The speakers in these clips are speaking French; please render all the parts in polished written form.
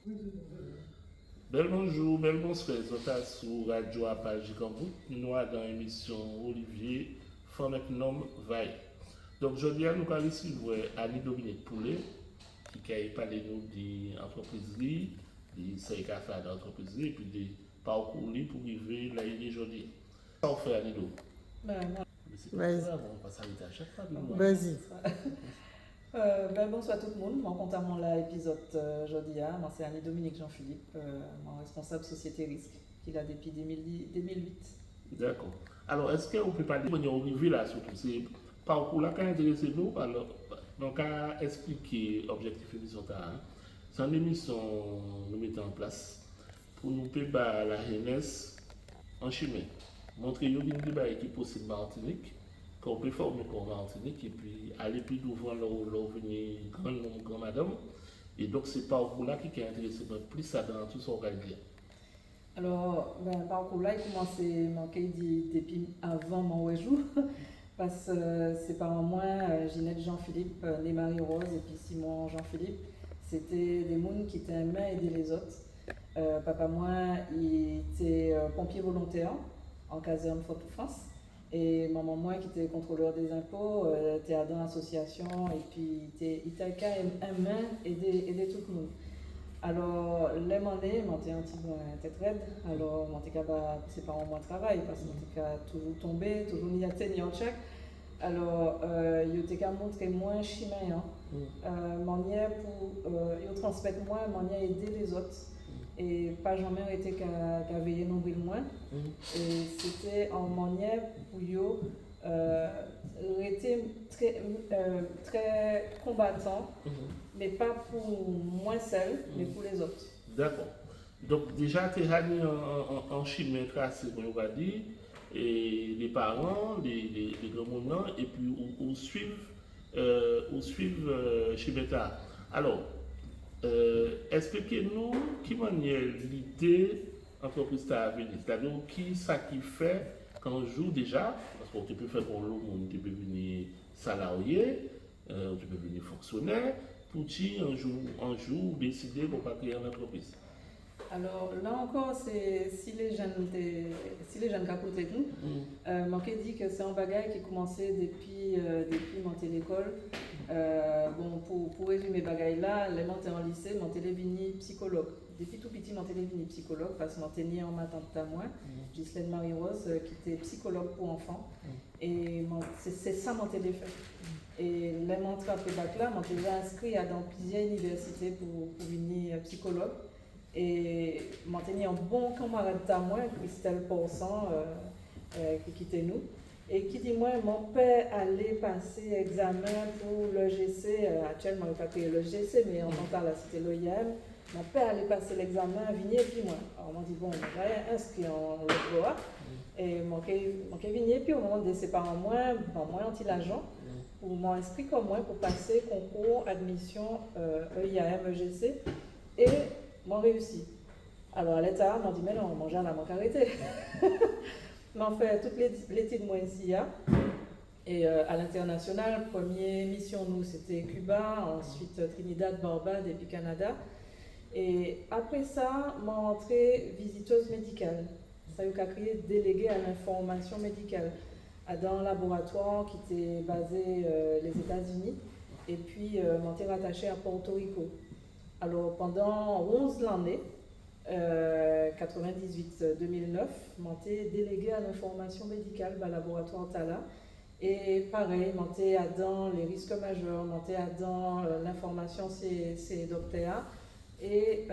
Bel bonjour, bel bonsoir, Zota sur Radio Apage Cambou. Nous avons dans l'émission Olivier, Femme Nom Vaille. Donc, aujourd'hui, nous allons recevoir Annie Dominique Poulet, qui a parlé nous de l'entreprise, de ses cafés d'entreprise, et puis de parcours pour arriver là il est aujourd'hui. Ça fait Annie Dominique. Vas-y. On va s'arrêter à chaque fois. Vas-y. Bonsoir tout le monde, mon compte à mon l'épisode aujourd'hui, moi c'est Annie Dominique Jean-Philippe, mon responsable société risque, qui l'a depuis 2008. D'accord. Alors, est-ce qu'on peut parler de arrivé là, surtout, c'est parcours là qui a intéressé nous, alors, donc à expliquer l'objectif de l'émission, c'est une émission que nous mettons en place pour nous préparer la jeunesse en chemin, montrer une débat qui est possible en Martinique, qu'on peut former en Martinique, et puis aller plus devant là venir grand madame. Et donc, c'est parcours là qui est intéressé, mais plus ça dans tout ce qu'on va dire. Alors, parcours là, il commence à manquer depuis avant mon rejour, parce que c'est par moi, Ginette Jean-Philippe, né Marie-Rose, et puis Simon Jean-Philippe, c'était des gens qui aimaient aider les autres. Papa, moi, il était pompier volontaire en caserne Fort-de-France. Et maman, moi, qui était contrôleur des impôts, était dans l'association, et puis il était qu'à aider tout le monde. Alors, les monnaies, j'étais un petit peu tête raide. Alors, c'est pas moi travail, parce que j'étais toujours tombé, toujours ni à terre ni en check. Alors, il était montré moins chemin, manière pour transmettre moins, manière aider les autres. Et pas jamais été qu'à veiller nombril moins. Et c'était en manière pour eux était très combattant, mais pas pour moi seul, mais pour les autres. D'accord. Donc déjà, tu es en chemin tracé, on va dire, et les parents, les grands-mamans, et puis on suivent chez Beta. Alors, expliquez-nous qui manière l'idée entreprise à venir, c'est-à-dire qui ça qui fait quand joue déjà, parce qu'on peut faire pour l'homme, on peut venir salarié, on peut venir fonctionnaire, pour qui un jour décider qu'on va créer une entreprise. Alors là encore, c'est si les jeunes capotent nous, manqué dit que c'est un bagage qui commençait depuis monter l'école. Pour résumer bagage là, les monter en lycée, monter les vini psychologue. Depuis tout petit, monter les vini psychologue parce que monter ni en matin à moi, Ghislaine Marie-Rose qui était psychologue pour enfants. Et c'est ça monter les faits. Et les monter après bac là, monter inscrit dans plusieurs universités pour venir psychologue. Et maintenir un bon camarade à moi, Christelle Porsan, qui quittait nous, et qui dit moi, mon père allait passer examen pour le GC, actuellement il n'a pas payé le GC, mais en tant que là c'était l'OIM, mon père allait passer l'examen, vigné, puis moi. Alors on m'a dit bon, j'ai inscrit en l'emploi, et mon vigné, puis au moment de ses parents, moi, anti-l'agent, pour m'inscrire comme moi pour passer concours admission EIAM, EGC, et m'ont réussi. Alors à l'État, m'ont dit mais non, mon jeune a manqué arrêté. M'ont fait toutes les titres moi ici. Et à l'international, première mission nous c'était Cuba, ensuite Trinidad, Barbade et puis Canada. Et après ça, m'ont entrée visiteuse médicale. Ça a créé déléguée à l'information médicale dans un laboratoire qui était basé les États-Unis. Et puis m'ont été rattachée à Porto Rico. Alors pendant 11 années, 98-2009, j'ai délégué à l'information médicale au laboratoire Tala. Et pareil, j'ai dans les risques majeurs, j'ai dans l'information c'est docteur. Et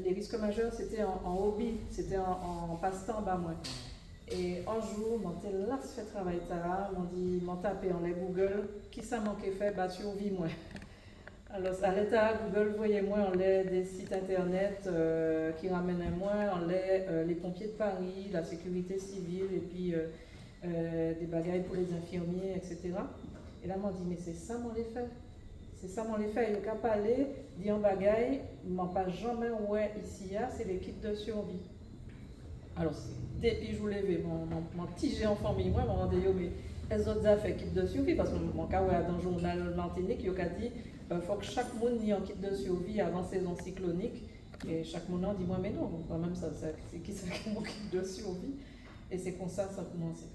les risques majeurs c'était en hobby, c'était en passe-temps bas moi. Et un jour, j'ai là fait travail Tala, m'ont tapé en les Google, qui ça manquait fait, bah survie moi. Alors, à l'État, Google, voyez-moi, on a des sites internet qui ramènent moi, on a les pompiers de Paris, la sécurité civile, et puis des bagailles pour les infirmiers, etc. Et là, on m'a dit, mais c'est ça mon fait. C'est ça mon fait. Il n'y a qu'à parler, dire en bagaille, m'en pas jamais ouais ici, c'est l'équipe de survie. Alors, depuis je levé, mon petit géant en famille, moi, m'en dit, mais les autres a fait équipe de survie, parce que mon cas, dans le journal Martinique, il a dit, il faut que chaque monde ait un kit de survie avant saison cyclonique Et chaque moment dit moi mais non, quand même c'est qui ça qui manque de survie. Et c'est comme ça a commencé.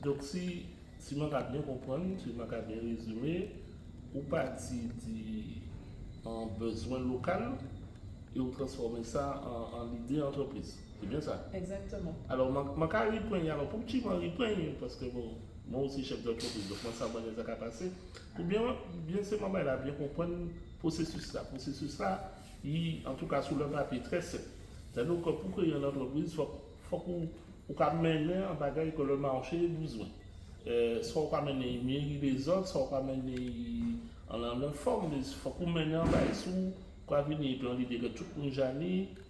Donc si je bien comprendre, si je bien résumer, ou parti en besoin local et vous transformez ça en idée d'entreprise. C'est bien ça? Exactement. Alors, je vais reprendre, alors pour petit, je vais reprendre, parce que bon, moi aussi chef d'entreprise, donc moi ça va les a passé. Pour bien c'est moi là, bien comprendre le processus là. Processus là, en tout cas sur le papier très simple. C'est-à-dire que pour créer une entreprise, il faut qu'on mène un bagage que le marché a besoin. Soit on mener les autres, soit on mener en la forme, il faut qu'on mène un bagage sous, qu'on venir dans l'idée que tout le monde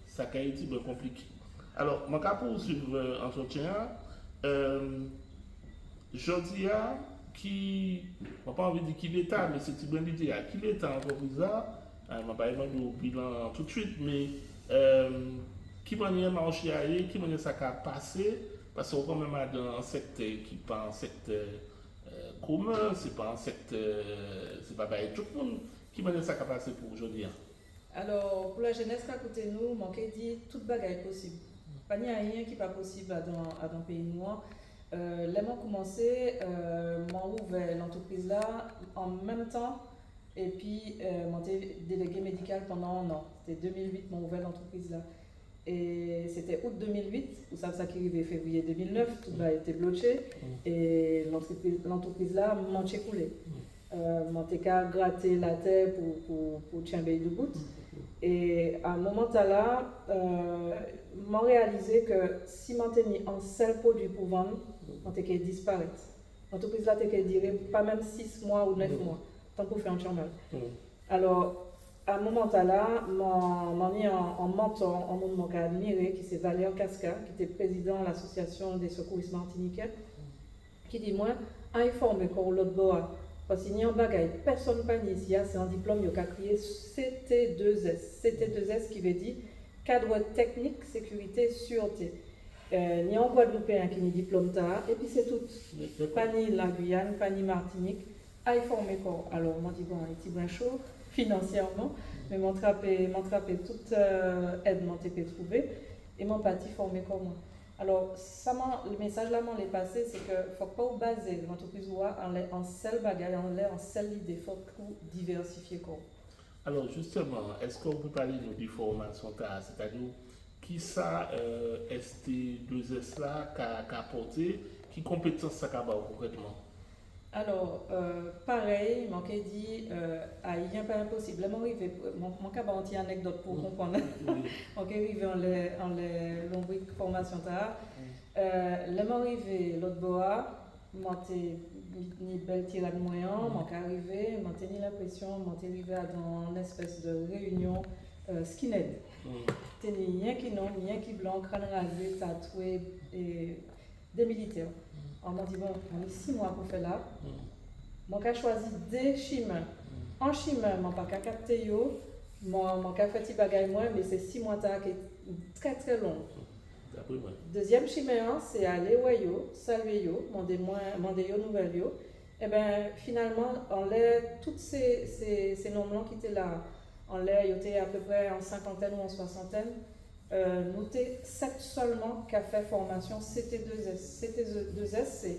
ça a été bien compliqué. Alors, je vais poursuivre l'entretien. Je dis qui, je n'ai pas envie de dire qui l'État, mais c'est bien l'idée, qui l'État entreprise là, je ne vais pas demander au bilan tout de suite, mais qui manière marché aller, qui manière ça a passé, parce qu'on quand même dans un secteur qui n'est pas un secteur commun, c'est pas un secteur, c'est pas tout le monde, qui manière ça a passé pour aujourd'hui. Alors, pour la jeunesse qui a côté nous, manqué dit toute bagaille possible. Pas n'y a rien qui n'est pas possible dans le pays noir. Là, j'ai commencé, j'ai ouvert l'entreprise là en même temps et puis j'ai délégué médical pendant un an. C'était 2008, j'ai ouvert l'entreprise là. Et c'était août 2008, vous savez ça qui arrivait février 2009, tout a été bloqué et l'entreprise là m'a écoulé. J'ai gratté la terre pour tirer debout. Et à un moment là, j'ai réalisé que si je tenais un seul produit pour vendre, je disparaître. L'entreprise là, je dirais pas même 6 mois ou 9 mois, tant pour faire un chômage. Alors, à un moment là, j'ai mis un mentor, un monde que j'ai admiré, qui c'est Valérie Casca, qui était président de l'association des secouristes martiniquais, qui dit moi, informe pour l'autre bois. Parce qu'il y a un bagage, personne ne parle ici, c'est un diplôme qui a créé CT2S. CT2S qui veut dire cadre technique, sécurité, sûreté. Il y a un Guadeloupéen qui a un diplôme tard, et puis c'est tout. Pas ni la Guyane, pas ni Martinique. À y former quoi. Alors, moi, je dis bon, un petit brin chaud, financièrement, mais m'ont trappé toute aide que j'ai trouvé, et m'ont parti former comme moi. Alors, le message là, m'en est passé, c'est qu'il ne faut pas baser l'entreprise en seul bagage, en seule idée, il faut diversifier. Quoi. Alors, justement, est-ce qu'on peut parler de formation, c'est-à-dire qui ça, ST2S là, qu'a apporté, qui compétence ça qu'a concrètement? Alors, pareil, je dit, il n'y a pas impossible. Mon cas, une anecdote pour comprendre. Je suis arrivé en lombrique formation. Je suis arrivé l'autre bois, je suis une belle tirade moyen, je suis arrivé, j'ai tenu l'impression, je suis arrivé dans une espèce de réunion skinhead. Je n'ai rien qui non, rien qui blanc, crâne rasé, tatoué, et des militaires. On m'a dit, bon, on est 6 mois pour faire là. J'ai choisi des chemins. En chemin, je n'ai pas capté, je n'ai fait des bagages, mais c'est 6 mois qui est très très long. Deuxième chemin, c'est aller au saluer, demander aux nouvelles. Et bien, finalement, on l'a tous ces noms qui étaient là. On l'a était à peu près en cinquantaine ou en soixantaine. Nous sommes 7 seulement qui a fait formation CT2S. CT2S, c'est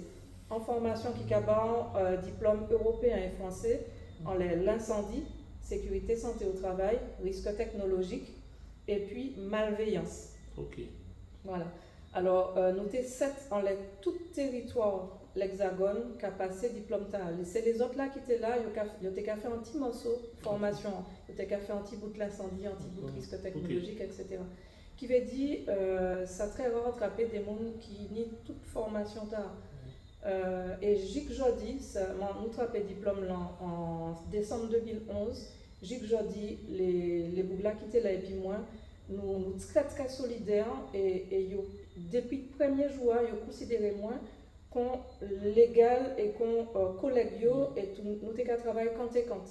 en formation qui a diplôme européen et français en l'incendie, sécurité, santé au travail, risque technologique et puis malveillance. Ok. Voilà. Alors, nous sommes 7 en tout territoire, l'Hexagone, qui a passé diplôme TAL. C'est les autres là qui étaient là, ils ont fait un petit morceau de formation, ils ont fait un petit bout de l'incendie, un petit bout de risque technologique, etc. Qui veut dire, ça très rare attraper des gens qui n'ont toute formation tard. Et Jic Jodi, nous trappé diplôme là en décembre 2011. Jic Jodi, les bouglas qui étaient là et puis moi, nous très très solidaires et depuis le premier jour, ils considèrent moi qu'on légal et qu'on collègue et nous avons travaillé quand et quand.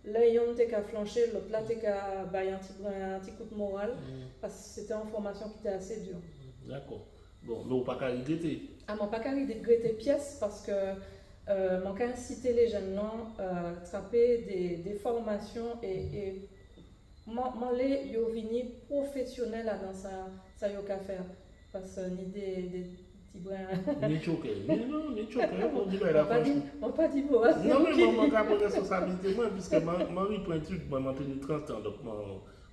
Là, ils ont flanché, l'autre là, ils ont un petit coup de morale parce que c'était une formation qui était assez dure. D'accord. Bon, mais on ne peut pas regretter. Ah, je ne peux pas regretter pièces parce que je peux inciter les jeunes à attraper des formations et moi yo vini professionnel là dans ça yo ka faire parce que ni des petits brins Ni choqué. Ni choqué. On dit là, franchement. on pas dit pour Non, mais moi, je prends responsabilité, moi, puisque moi, je prends étude, moi, j'ai tenu 30 ans, donc moi,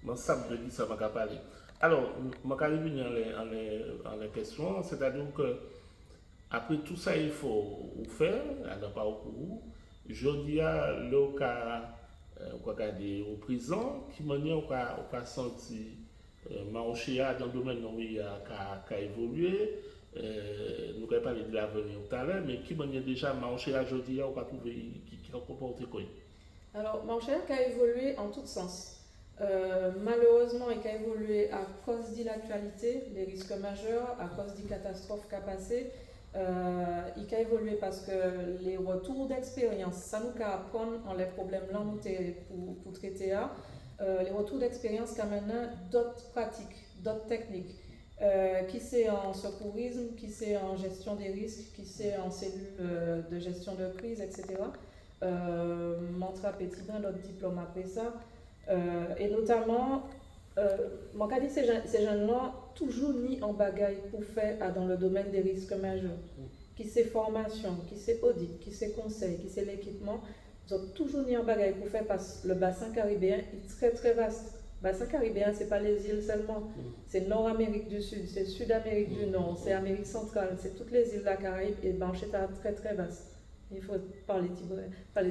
je sais de qui ça m'a parlé. Alors, je vais revenir en les questions, c'est-à-dire que, après tout ça, il faut faire, alors pas au cours. Je dis à le cas, au prison, qui m'a dit, on va sentir, marcher dans le domaine où il y a évolué. Nous avons parlé de l'avenir tout à l'heure, mais qui m'a déjà marché à aujourd'hui, on va trouver qui a comporté quoi. Alors, marché a évolué en tous sens. Malheureusement, il a évolué à cause de l'actualité, des risques majeurs, à cause des catastrophes qui ont passé. Il a évolué parce que les retours d'expérience, ça nous a apprendre en les problèmes là pour traiter. Les retours d'expérience qui amènent d'autres pratiques, d'autres techniques. Qui c'est en secourisme, qui c'est en gestion des risques, qui c'est en cellule de gestion de crise, etc. Montra petit bain, notre diplôme après ça. Et notamment, mon cas dit ces jeunes-là, toujours ni en bagaille pour faire dans le domaine des risques majeurs. Qui c'est formation, qui c'est audit, qui c'est conseil, qui c'est l'équipement, ils ont toujours ni en bagaille pour faire parce que le bassin caribéen est très très vaste. Le bassin caribéen, ce n'est pas les îles seulement, c'est Nord-Amérique du Sud, c'est Sud-Amérique du Nord, c'est Amérique centrale, c'est toutes les îles de la Caraïbe et ben, c'est très très vaste. Il faut parler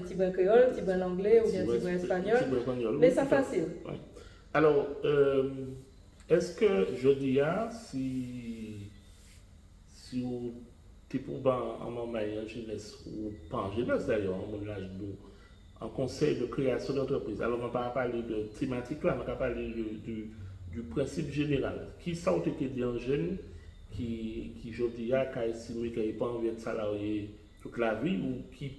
tibrin créole, tibrin anglais ou bien tibrin espagnol, mais c'est facile. Ouais. Alors, est-ce que je dis si vous êtes pour en moment en jeunesse ou pas en jeunesse d'ailleurs, en mon âge en conseil de création d'entreprise. Alors, on ne va pas parler de thématique là, on va parler du principe général. Qui sont des jeunes qui je dis qui estimé qu'il n'a pas envie de salarié toute la vie ou qui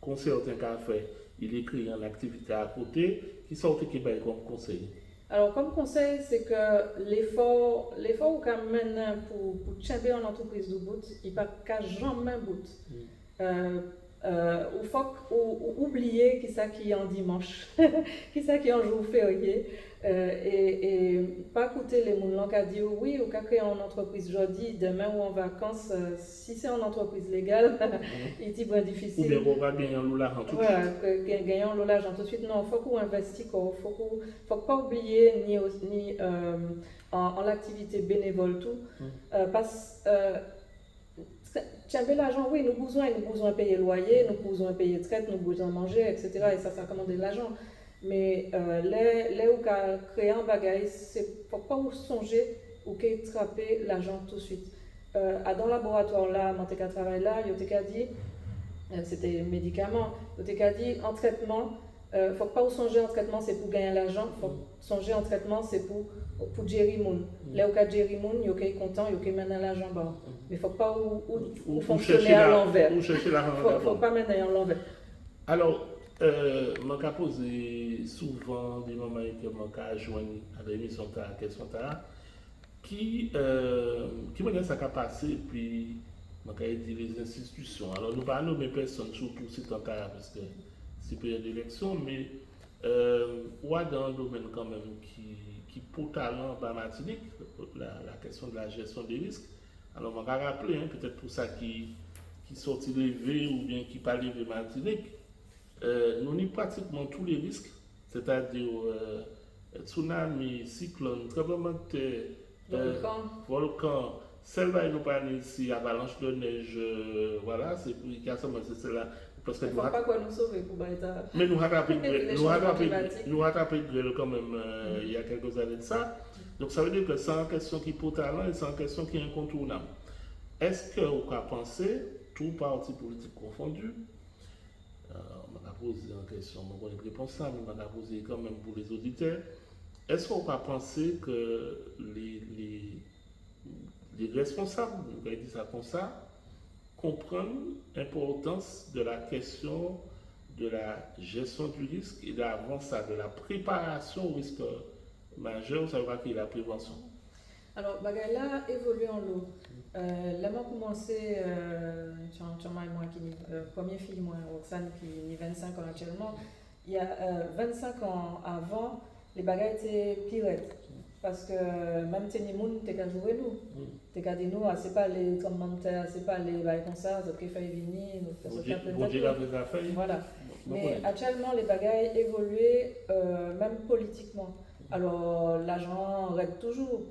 conseille un cas faire, il écrit en activité à côté, qui sont qui comme conseil? Alors, comme conseil, c'est que l'effort qu'on mène pour chamber en entreprise de bout, il ne va qu'à jamais bout. Il faut oublier qui ça qui est en dimanche, qui ça qui est en jour férié, et pas écouter les gens qui disent oui, ou qui créer en entreprise aujourd'hui, demain ou en vacances, si c'est en entreprise légale, il est bien difficile. Ou bien on va gagner en l'argent tout de suite. Gagner en l'argent tout de suite, non, il faut qu'on investisse, faut pas oublier ni en l'activité bénévole tout, parce chamber l'argent, oui, nous besoin de payer le loyer, nous besoin de payer traite, nous besoin de manger, etc. Et ça commande de l'argent. Mais les où créer un bagage, c'est faut pas songer ou attraper l'argent tout de suite. Dans le laboratoire là, mon travail là, il y a dit, c'était médicaments, il y a dit en traitement, faut pas songer en traitement, c'est pour gagner l'argent, faut songer en traitement, c'est pour gérer moun. Là où gérer moun, il est content, il mener l'argent bon. Mais il ne faut pas fonctionner à l'envers. Il ne faut pas mener à l'envers. Alors, je me pose souvent des moments que je joindre à l'émission de question qui me laisse à passer, puis je dit les institutions. Alors, nous parlons de personnes, surtout si tant parce que c'est période d'élection, mais ou dans un domaine quand même qui pour talent en Martinique, la question de la gestion des risques. Alors, on va rappeler, peut-être pour ça qui sortit levé ou bien qui parle de Martinique, nous avons pratiquement tous les risques, c'est-à-dire tsunami, cyclone, tremblement de terre, volcan, celle-là, nous parlons ici, avalanche de neige, voilà, c'est pour c'est celle-là. Parce que il ne faut pas quoi nous sauver pour Baïta. Mais nous rattraper grêle quand même il y a quelques années de ça. Donc ça veut dire que c'est une question qui pour talent et c'est une question qui est incontournable. Est-ce que vous avez pensé, tout parti politique confondu, on m'a posé une question, je ne réponds pas, mais on m'a posé quand même pour les auditeurs, est-ce que vous avez pensé que les responsables, on va dire ça comme ça, comprennent l'importance de la question de la gestion du risque et d'avant ça, de la préparation au risque majeur, ça veut dire qu'il y a la prévention. Alors, Bagala évolue en l'eau. Là, moi, commencé, moi qui première fille, moi, Roxane, qui a 25 ans actuellement, il y a 25 ans avant, les bagages étaient pirates. Parce que même si les gens t'es qu'à jouer nous, t'es qu'à dire nous, c'est pas les commentaires, c'est pas les bails comme ça, donc il faut venir, nous faisons ça peut-être. Voilà. Mais actuellement, les bagages évoluent, même politiquement. Alors, l'argent reste toujours,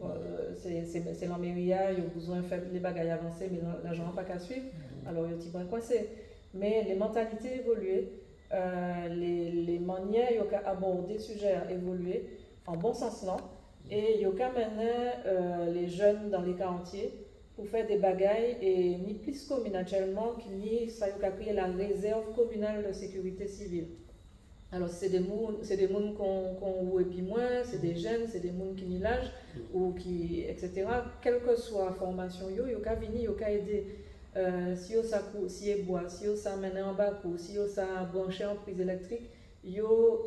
c'est l'emmériage, il y a besoin de faire les bagages avancer, mais l'argent n'a pas qu'à suivre, alors il y a un petit peu coincé. Mais les mentalités évoluent, les manières d'aborder le sujet évoluent, en bon sens là. Et il y a quand même les jeunes dans les quartiers pour faire des bagailles et ni plus communautairement ni ça y a créé la réserve communale de sécurité civile. Alors c'est des gens qu'on voit et puis moins, c'est des jeunes, c'est des gens qui ont l'âge ou qui etc. Quelle que soit la formation, il y a venir, il y a aider. Si on si on boit, si on s'amène en bas ou si on s'est branché en prise électrique, yo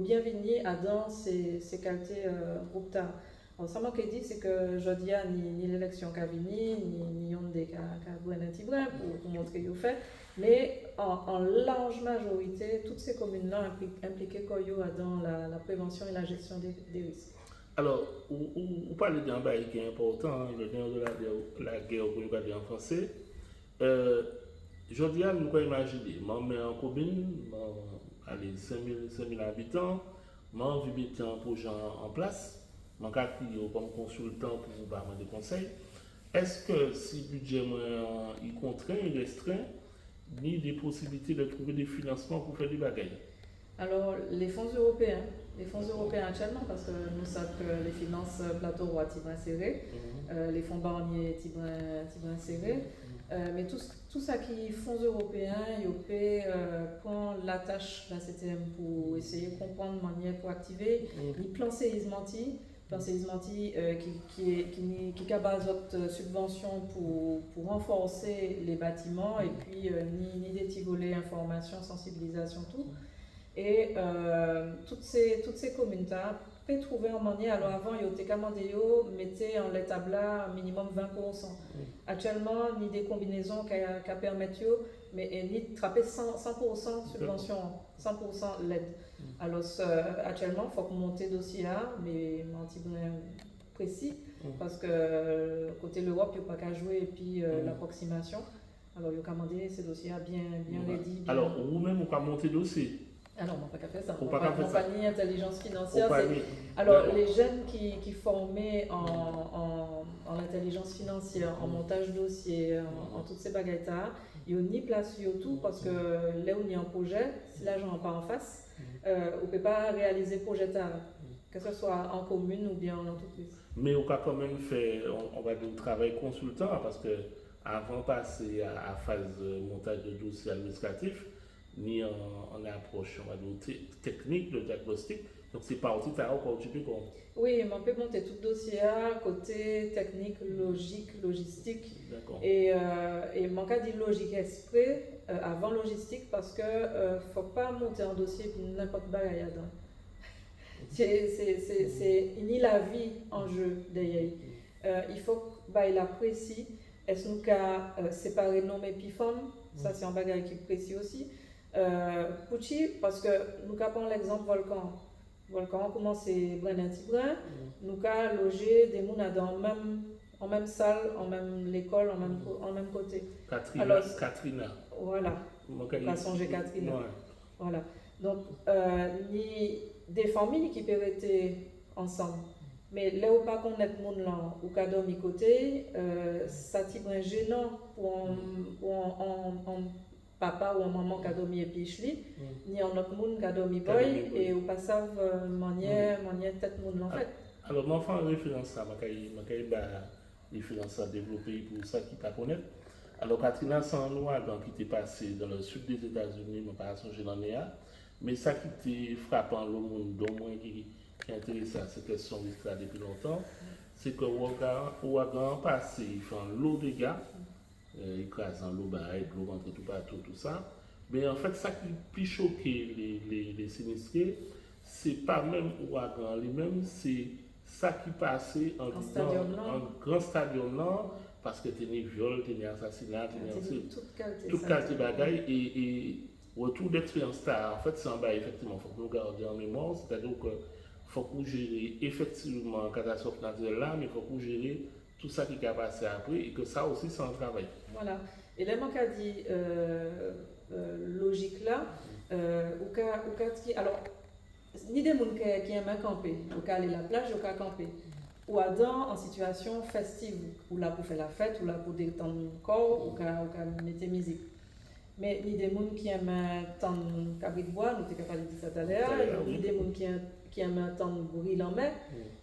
bienvenue à dans ces quartiers groupe tard. Alors ça manque dit c'est que je dis ni l'élection qu'a venu ni on des qu'a un petit brin pour montrer yo fait, mais en large majorité toutes ces communes là impliquées dans la prévention et la gestion des risques. Alors, vous parlez d'un bail qui est important, le nerf de la guerre que vous avez en français. Je dis à nous pouvons imaginer, je mets en commune, allez, 5000 habitants, je vais mettre un projet en place, je vais comme consultant pour vous donner des conseils. Est-ce que si le budget est contraint, il restreint, ni des possibilités de trouver des financements pour faire des bagages? Alors, les fonds européens actuellement, parce que nous savons que les finances plateau rois sont serrées, les fonds barniers sont serrés, mais tout ça qui est fonds européens, ils prennent la tâche de la CTM pour essayer de comprendre la manière pour activer les plans séismanti qui a base de subventions pour renforcer les bâtiments et puis ni des petits volets information, sensibilisation, tout. Et toutes ces communes-là peuvent trouver un manière. Alors avant, il y a mettez en l'établa minimum 20%. Actuellement, ni des combinaisons qui permettent, mais ni de trapper 100% subvention, 100% l'aide. Alors actuellement, il faut monter dossier A, mais un petit peu précis, parce que côté l'Europe, il n'y a pas qu'à jouer et puis l'approximation. Alors il y a qu'à demander ces dossiers bien ready. Alors vous-même, vous pouvez monter dossier. Alors, on n'a pas qu'à faire ça. Compagnie intelligence financière. Alors, les jeunes qui formaient en intelligence financière, en montage dossier, en toutes ces baguettes-là, ils n'ont ni place sur tout parce que là où il y a un projet, si l'argent n'est pas en face, on ne peut pas réaliser le projet que ce soit en commune ou bien en entreprise. Mais on a quand même fait, on va dire, travail consultant parce que avant de passer à la phase de montage de dossier administratif, ni en approche on va dire, technique de diagnostic. Donc c'est parti de ça encore tu peux comme. Oui, mais on peut monter tout le dossier à côté technique, logique, logistique. D'accord. Et mon cas dit logique exprès avant logistique parce que faut pas monter un dossier puis n'importe quoi là-dedans. C'est ni la vie en jeu derrière. Il faut qu'il la précis. Est-ce nous qu'à séparer nom et puis forme? Ça c'est un bagage qui est précis aussi. Pouchi, parce que nous avons l'exemple volcan. Volcan, comment c'est brin d'un petit brin, nous avons logé des gens en même salle, en même école, en même côté. Katrina. Voilà. La songer Katrina. Ouais. Voilà. Donc, ni des familles qui peuvent être ensemble. Mais là où pas connaître monde là, ou qu'à dormir côté, ça t'y brin gênant pour un papa ou un maman qui a dormi et puis ni un autre monde qui a dormi boy et ou pas savent manière tête monde en fait. Alors mon enfant référence ça les finances à développer pour ça qui pas connaître. Alors Katrina sans loi qui était passé dans le sud des États-Unis, mais pas songer dans mais ça qui était frappant le monde d'au moins qui intéresse à cette question là depuis longtemps, c'est que Ouagan passé, il fait un lot de dégâts. Écrasant l'eau, l'eau rentre tout partout, tout ça. Mais en fait, ça qui plus choqué les sinistrés, c'est pas même Ouagan lui-même, c'est ça qui passait en grand stadium là, parce que t'es viol, t'es assassinat, t'es toute qualité de bagaille et retour d'expérience. En fait, c'est un bail, effectivement, il faut que nous gardions en mémoire, c'est-à-dire que faut qu'on gère effectivement la catastrophe naturelle là, mais il faut qu'on gère tout ça qui est passé après et que ça aussi c'est un travail. Voilà. Et là, manque a dit logique là, alors, ni des gens qui aiment camper, ou qui aller à la plage, ou qui camper, ou Adam en situation festive, ou là pour faire la fête, ou là pour détendre le corps, ou qui mettre musique. Mais ni des gens qui aiment entendre cabri de bois, nous t'es capable de dire ça tout à l'heure, ni des gens qui aiment entendre bruit en mer,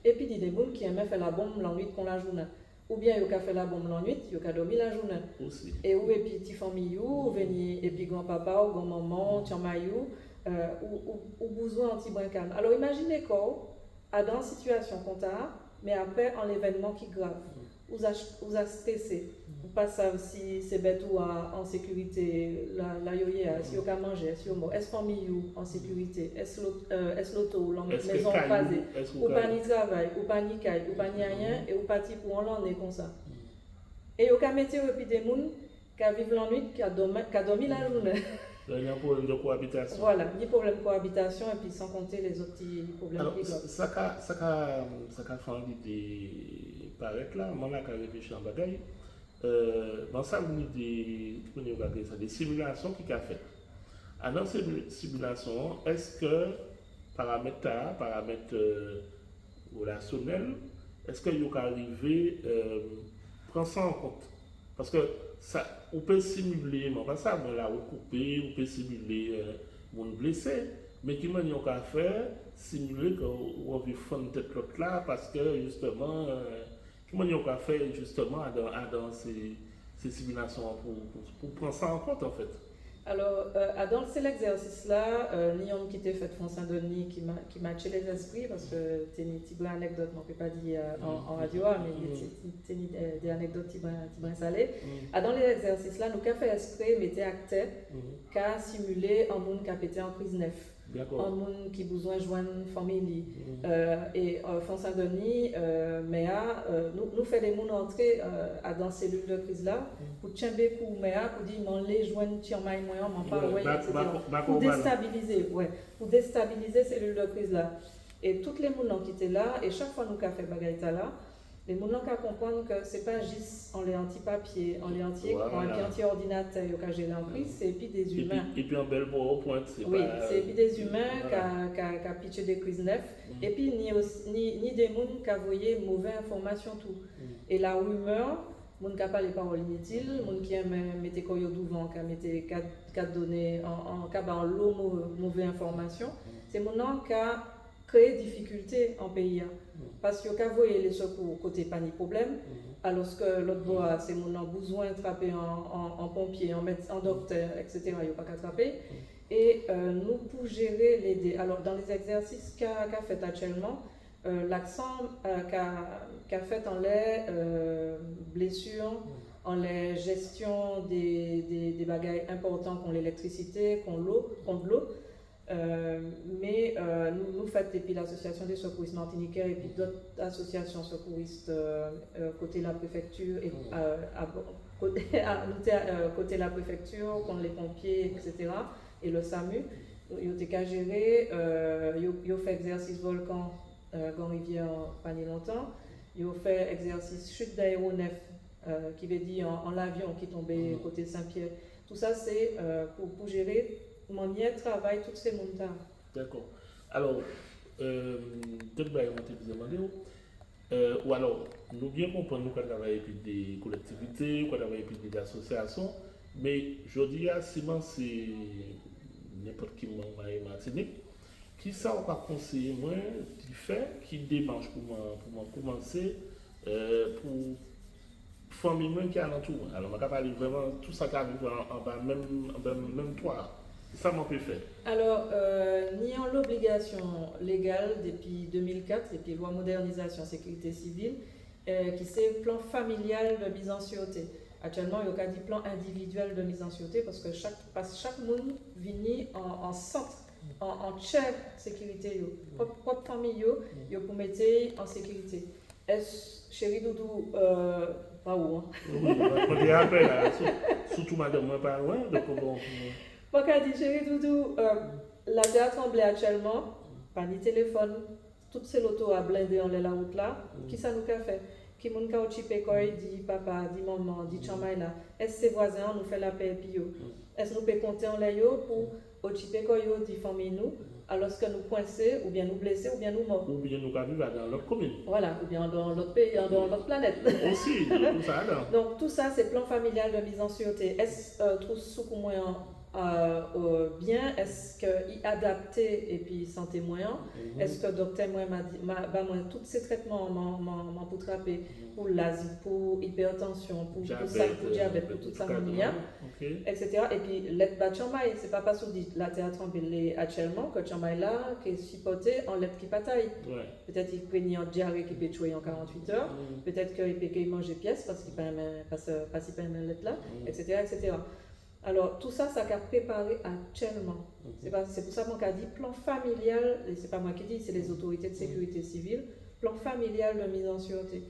et puis ni des gens qui aiment faire la bombe la nuit qu'on la journée. Ou bien il y a fait la bombe la nuit, il y a dormi la journée. Aussi. Et ou et puis petite famille ou venir et puis grand-papa ou grand-maman, tiens-maillou, ou besoin anti-brancane. Alors imaginez quoi, à dans une situation comme ça, mais après un événement qui est grave, vous a stressé, vous ne savez pas si c'est bête ou en sécurité, si vous avez mangé, si vous est-ce famille en sécurité, est-ce l'auto, la maison croisée, ou pas ni travail, ou pas ni caille, ou pas ni rien, et ou parti pour un l'année comme ça. Et vous avez mettre et puis des gens qui vivent la nuit, qui a dormi la journée. Il y a un problème de cohabitation. Voilà, ni problème de cohabitation et puis sans compter les autres petits problèmes. Alors, ça a fait l'idée paraître là, moi là, quand je réfléchis en bagaille, dans ça, vous des simulations qui a fait. Dans ces simulations, est-ce que paramètres relationnels, est-ce qu'il y a arrivé prendre ça en compte? Parce que ça, on peut simuler, mais pas ça, on l'a recoupé, on peut simuler mon blessé, mais qui m'a dit qu'on a faire, simuler qu'on veut fondre tête l'autre là, parce que justement, qui m'a dit qu'on a faire justement dans ces simulations pour prendre ça en compte en fait. Alors, dans cet exercice-là, Lyon qui était fait François Denis qui matchait les esprits, parce que c'est une petite anecdote, on ne peut pas dire en radio, mais c'est des anecdotes qui sont salées. Dans les exercices-là, nous avons fait esprit, mettez acteur, qui a simulé un monde qui a pété en crise neuf. Un monde qui a besoin de joindre une famille. Et François Denis, nous faisons des mondes entrer dans ces cellule de crise là pour tchember pour pour dire m'en les joindre tiens-maille moyen m'en pas etc. Pour déstabiliser ces cellules de crise là. Et toutes les mondes qui étaient là et chaque fois nous avons fait bagaille là, les gens qui comprennent que ce n'est pas juste en les anti-papier, en les anti-ordinateur qui ont géré en crise, c'est puis des humains. Et puis en belle au point, c'est oui, c'est puis des humains qui ont pitché des crises neufs, et puis ni des gens qui ont envoyé mauvaise information tout. Et la rumeur, les gens qui n'ont pas les paroles inutiles, les gens qui aiment mettre des coyotes devant, qui mettent 4 données en l'eau mauvaise information, c'est les gens qui ont créé des difficultés en pays. Parce que quand vous voyez les secours côté pas de problème, alors que l'autre bois, c'est mon besoin de attraper en pompier, en médecin, en docteur, etc. Il n'y a pas qu'à attraper. Et nous, pour gérer les alors dans les exercices qu'a fait actuellement, l'accent qu'a fait en les blessures, en les gestion des bagages importants comme l'électricité, comme l'eau, mais nous faisons depuis l'association des secouristes martiniquais et puis d'autres associations secouristes côté la préfecture et côté la préfecture, comme les pompiers, etc. et le SAMU, ils ont été gérés, ils ont fait exercice volcan dans rivière pas ni longtemps, ils ont fait exercice chute d'aéronef qui veut dire en l'avion qui tombait côté Saint-Pierre. Tout ça c'est pour gérer manière travail toutes ces montagnes. D'accord. Alors, peut-être que vous demandé, ou alors, nous bien comprenons qu'on travaille avec des collectivités, qu'on travaille avec des associations, mais je dis à Simon, c'est n'importe qui m'a Martinique, qui ça on va conseiller moi, qui fait, qui démarche pour commencer, pour famille qui est alentour. Alors, je vais parler vraiment tout ça qui arrive en bas, même toi. Ça m'a pu faire. Alors, ni en l'obligation légale depuis 2004, depuis loi modernisation sécurité civile, qui c'est plan familial de mise en sûreté. Actuellement, il y a des plans individuels de mise en sûreté parce que chaque monde vient en centre, en chair sécurité. Propre famille, il pour mettre en sécurité. Est-ce, chérie Doudou, pas où hein? Oui, on est après là, surtout madame, moi pas loin, donc bon. Moi, quand je dis chérie Doudou, la terre tremble actuellement, pas ni téléphone, toutes ces lotos à blinder en la route là, qui ça nous a fait? Qui moun ka occupé quoi dit papa, dit maman, dit chamay là. Est-ce que ses voisins nous fait la paix puis yo? Est-ce que nous pouvons compter en l'ayo pour occuper quoi yo dit famille nous, alors que nous coincés ou bien nous blessés ou bien nous morts? Ou bien nous vivons dans l'autre commune. Voilà, ou bien dans l'autre pays, dans l'autre planète. Aussi, tout ça là. Donc tout ça c'est plan familial de mise en sûreté. Est-ce tout sous moyen bien, est-ce qu'il adapté et puis santé moyen, est-ce que docteur moi m'a tous ces traitements m'en pour trapper pour l'asthme, pour hypertension, pour diabète, pour toute sa familiale, etc. Et puis l'aide bas chamay, c'est pas parce qu'on dit la théâtre actuellement que chamay là qui est supporté en l'aide qui bataille. Peut-être qu'il peut y en diarrhée qui peut tuer en 48 heures, peut-être qu'il peut manger pièce parce qu'il pas une lettre là, etc., etc. Alors, tout ça, ça a préparé actuellement. C'est pour ça qu'on a dit plan familial, et c'est pas moi qui dis, c'est les autorités de sécurité civile, plan familial de mise en sûreté.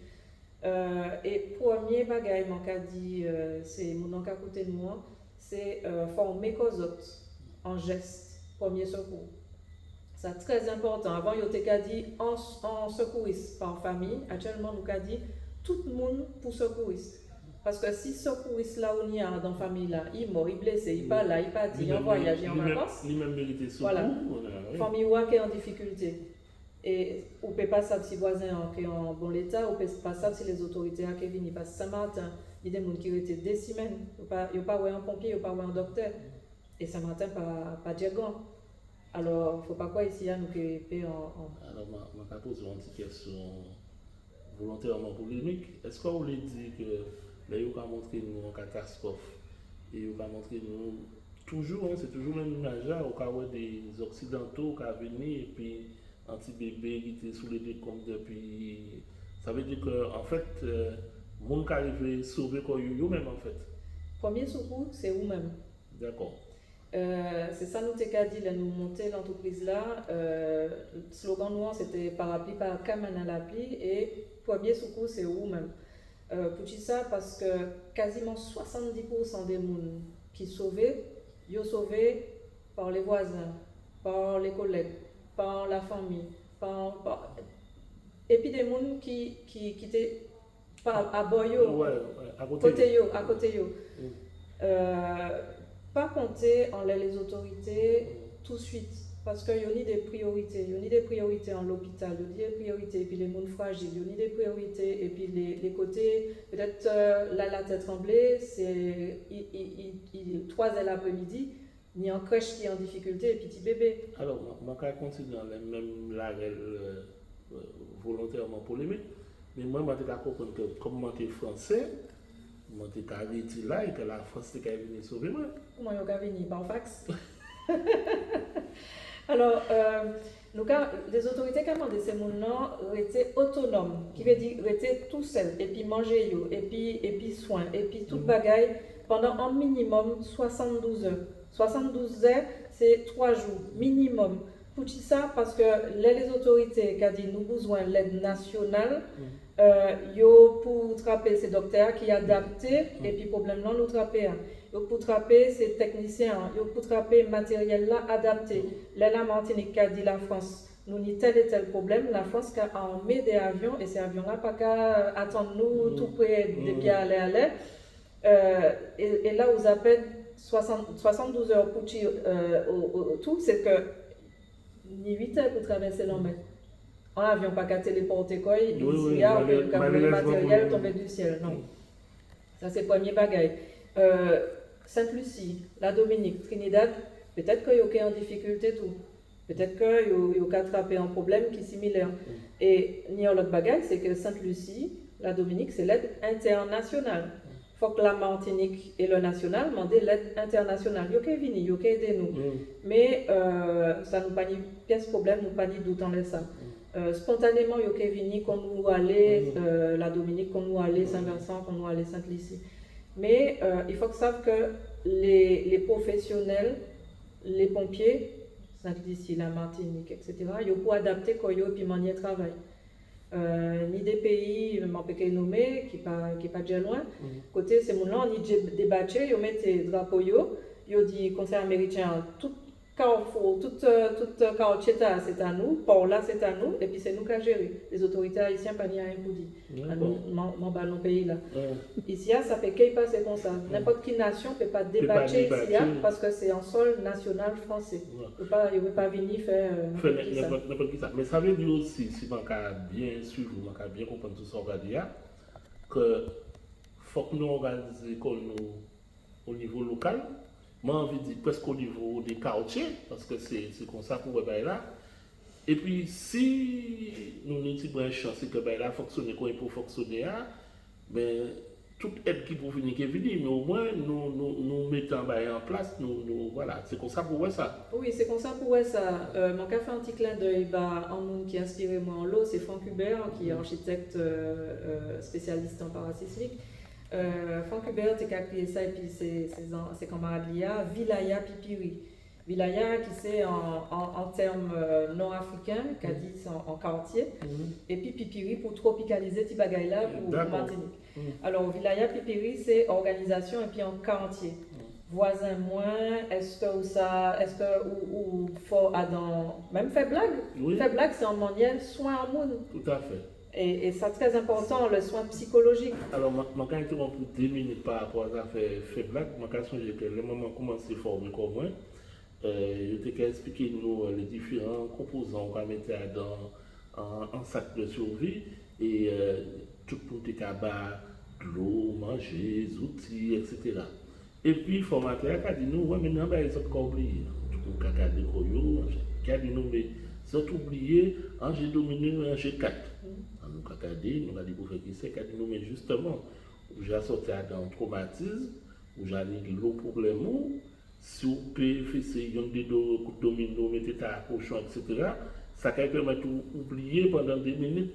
Et premier bagaille, mon cas dit, c'est mon cas côté de moi, c'est former les autres en geste, premier secours. C'est très important. Avant, il y a dit en secouriste par famille, actuellement, nous a dit tout le monde pour secouriste. Parce que si secouriste là où il y a dans la famille là, il est mort, il est blessé, il n'est pas là, il est parti, il est en voyage, il est en vacances. Voilà. Famille qui est en difficulté. Et on ne peut pas savoir si les voisins sont en bon état, on ne peut pas savoir si les autorités sont venues. Parce que Saint-Martin, il y a des gens qui ont été des semaines, il n'y a pas un pompier, il n'y a pas un docteur. Et Saint-Martin, pas de gants. Alors, il ne faut pas quoi ici, nous qui paient en. Alors, je vais poser une petite question volontairement polémique. Est-ce qu'on voulait dire que là, il va montrer nous en catastrophe et il va montrer nous toujours, c'est toujours même image là, au cas où des occidentaux qui viennent et puis anti-bébé qui était sous les décombres depuis. Ça veut dire qu'en fait, le monde qui arrive à sauver quoi même en fait. Premier secours, c'est vous-même. D'accord. C'est ça nous t'ai dit, là, nous monter l'entreprise là. Le slogan noir c'était parapluie par Kaman à l'appli et premier secours c'est vous-même. Pour dire ça parce que quasiment 70% des gens qui sauvés, ils sont sauvés par les voisins, par les collègues, par la famille, et puis des gens qui étaient à Boyo, à côté. Pas compter en les autorités tout de suite, parce qu'il y a des priorités. Il y a des priorités en l'hôpital, il y a des priorités, et puis les gens fragiles, il y a des priorités, et puis les côtés, peut-être la tête tremblée, c'est 3h l'après-midi, il y a une crèche qui est en difficulté, et puis petit bébé. Alors, je vais continuer dans même la volontairement polémique, mais moi, je vais comprendre que comme je suis français, je suis arrivé là et que la France est venue sauver moi. Comment vous avez venu par fax? Alors, les autorités qui ont demandé ces gens-là étaient autonomes, qui veut dire étaient tout seuls, et puis manger, et puis soins, et puis toute bagaille pendant un minimum 72 heures. 72 heures, c'est 3 jours minimum. Pour ça, parce que les autorités qui ont dit nous avons besoin de l'aide nationale, pour trapper ces docteurs qui adapté et puis problème là nous trapper pour trapper ces techniciens pour trapper matériel là adapté la Martinique a dit la France nous ni tel et tel problème la France a emmené des avions et ces avions là pas qu'à attendre nous tout près des pieds aller et là vous appelez 72 heures pour tout c'est que ni 8 heures pour traverser l'ombre. En avion, pas qu'à téléporter quoi, il y a le matériel tombé du ciel. Non. Ça, c'est le premier bagaille. Sainte-Lucie, la Dominique, Trinidad, peut-être qu'il y a en difficulté tout. Peut-être qu'il y a attrapé un problème qui est similaire. Et il y a l'autre bagaille, c'est que Sainte-Lucie, la Dominique, c'est l'aide internationale. Il faut que la Martinique et le national demandent l'aide internationale. Il y a venir, il y a aider nous. Mais ça nous pas ni pièce problème, nous pas ni doute en ça. Spontanément, il y a venir qu'on nous allait la Dominique, qu'on nous allait Saint-Vincent, qu'on nous allait Sainte-Lucie. Mais il faut que savent que les professionnels, les pompiers, Sainte-Lucie, la Martinique, etc., ils peuvent adapter quand ils puis manier travail. Ni des pays, je ne peux pas nommer, qui n'est pas déjà loin. Côté ces gens-là, ni des bâchés, ils mettent des drapeaux, ils disent conseil américain, tout Carrefour, tout quartier c'est à nous, port là c'est à nous, et puis c'est nous qui gérons. Les autorités haïtiennes pas rien pour dire. Dans le pays là. Ici, ça fait qu'il passe comme ça. N'importe quelle nation ne peut pas débattre ici parce que c'est en sol national français. Il ne peut pas venir faire n'importe qui ça. Mais ça veut dire aussi, si on a bien suivre, on a bien comprendre tout ça, on va dire que faut que nous organisions l'école au niveau local. Moi, j'ai envie de dire presque au niveau des quartiers, parce que c'est comme ça pour le là. Et puis, si nous avons une chance que le là fonctionne comme il faut fonctionner, ben, toute aide qui peut venir, mais au moins nous mettons en place, voilà, c'est comme ça pour ça. Oui, c'est comme ça pour ça. Mon café un petit clin d'œil, un monde qui inspire moi en l'eau, c'est Franck Hubert, qui est architecte spécialiste en parasismique. Franck Hubert a créé ça et puis ses camarades l'IA, Vilaya Pipiri. Vilaya qui c'est en termes nord-africains, qui a dit en quartier, et puis Pipiri pour tropicaliser Tibagaïla pour Martinique. Alors Vilaya Pipiri c'est organisation et puis en quartier. Voisin moins, est-ce que ou faut même faire blague? Oui. Faire blague c'est en manière soin en monde. Tout à fait. Et c'est très important, le soin psychologique. Alors, je vais interrompre 2 minutes par rapport à ça, fait blague. Je vais changer que le moment où commence à former comme moi. Je vais expliquer nous les différents composants qu'on va mettre dans un sac de survie. Et tout le monde est de l'eau, manger, des outils, etc. Et puis, le formateur a dit nous, ouais, maintenant, ils ont oublié. Tout le monde a dit qui a dit nous, mais ils ont oublié un G dominé et un G4. Nous avons dit pour faire qui c'est, nous, mais justement, où j'ai sorti dans le traumatisme, où j'ai dit l'eau problème, si vous pouvez faire ces domino, mettez à cochon, etc., ça peut permettre d'oublier pendant 2 minutes,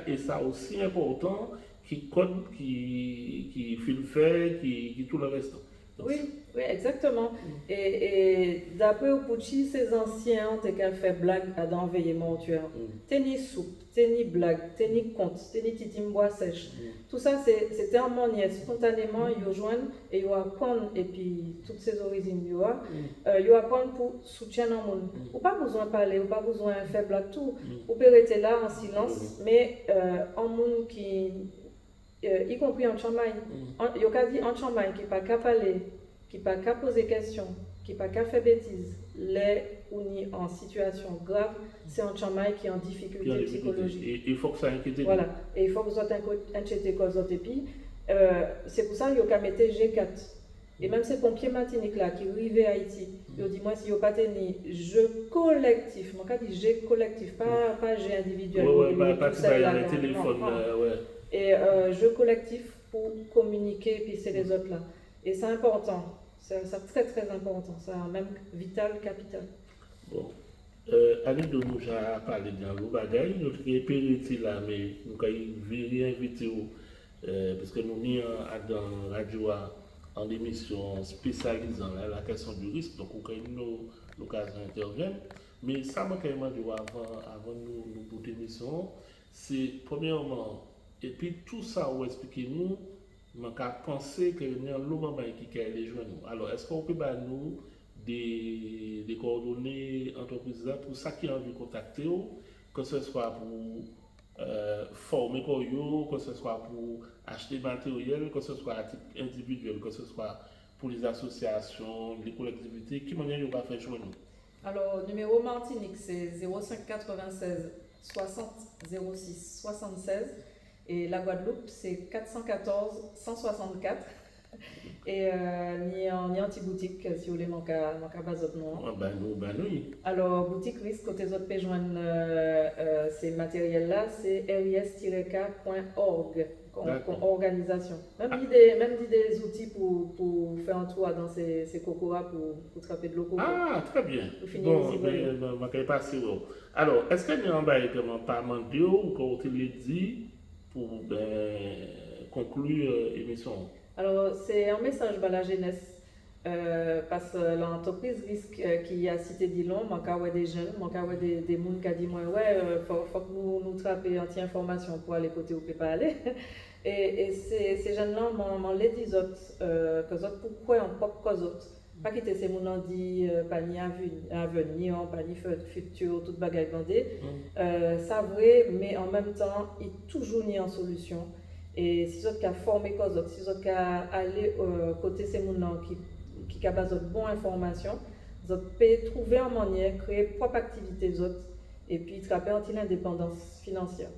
et ça aussi important, qui code, qui fait le fait, qui tout le reste. Oui, exactement. Et d'après Opuchi, ces anciens ont fait blague à d'enveiller mortuaire. Teni soupe, teni blague, teni conte, teni titimbois sèche. Tout ça, c'était en manière spontanément, ils rejoignent et ils apprennent, et puis toutes ces origines, ils apprennent pour soutien en monde. Ou pas besoin de parler, ou pas besoin de faire blague tout. Ou peut rester là en silence, mais en monde qui. Y compris en Chamaï. Il y a dit en Chamaï qui n'est pas qu'à parler, qui n'est pas qu'à poser questions, qui n'est pas qu'à faire bêtises. Les ou ni en situation grave, c'est en Chamaï qui est en difficulté psychologique. Et il faut que ça inquiète. Voilà. Et il faut que vous soyez inquiété quand vous êtes. C'est pour ça qu'il y a mis G4. Et même ces pompiers martiniques là qui arrivent à Haïti, ils disent moi si vous pas tenu jeu collectif, mon cas dit jeu collectif, pas jeu individuel. Pas le téléphone. Et jeu collectif pour communiquer, puis c'est les autres là. Et c'est important, c'est très très important, c'est même vital, capital. Bon, Annie de nous a parlé dans le bagage, nous avons là, mais nous avons invité parce que nous sommes dans la radio en émission spécialisée dans la question du risque, donc nous avons l'occasion d'intervenir. Mais ça m'a quand même dit avant nous pour l'émission, c'est premièrement. Et puis tout ça, vous expliquez-nous, je pense qu'il y a un moment qui a les jeunes. Alors, est-ce qu'on peut nous des coordonnées entreprises pour ça qui a envie de contacter, que ce soit pour former, que ce soit pour acheter matériel, que ce soit à titre individuel, que ce soit pour les associations, les collectivités, qui manière vous va faire jouer nous? Alors, numéro Martinique, c'est 05 96 60 06 76. Et la Guadeloupe, c'est 414 164. Et ni en boutique, si vous voulez, mon cas base non. Oui. Alors, boutique risque, côté autres peut joindre ces matériels-là, c'est ris-k.org, organisation. Même des outils pour faire un tour dans ces cocoras pour trapper de l'eau. Ah, très bien. Bon, je vais passer. Alors, est-ce qu'il y a un bail que je pas demandé ou qu'on te l'a dit pour conclure l'émission? Alors, c'est un message à la jeunesse. Parce que l'entreprise risque qui a cité Dillon, il y a des jeunes, il y a des gens qui ont dit faut que nous trappions anti-information pour aller côté où on ne peut pas aller. Et ces jeunes-là m'ont dit que pourquoi on ne peut pas Pas quitter ces gens dit pas ni avenir, pas ni futur, toute bagaille bandée. Ça vrai, mais en même temps, il toujours ni en solution. Et si vous avez formé cause, si vous avez aller côté ces gens qui a besoin de bonnes informations, vous pouvez trouver un moyen, créer propre activité autres et puis travailler en indépendance financière.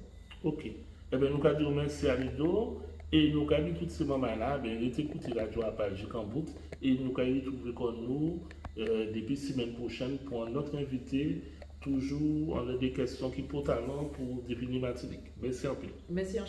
Ok. Eh bien, nous allons dire merci à Lido et nous allons dire tous ces moments-là, ben, écouter la radio à page en bout et nous allons trouver comme nous depuis la semaine prochaine pour notre invité. Toujours on a des questions qui totalement pour définir Martinique. Merci un peu. Merci en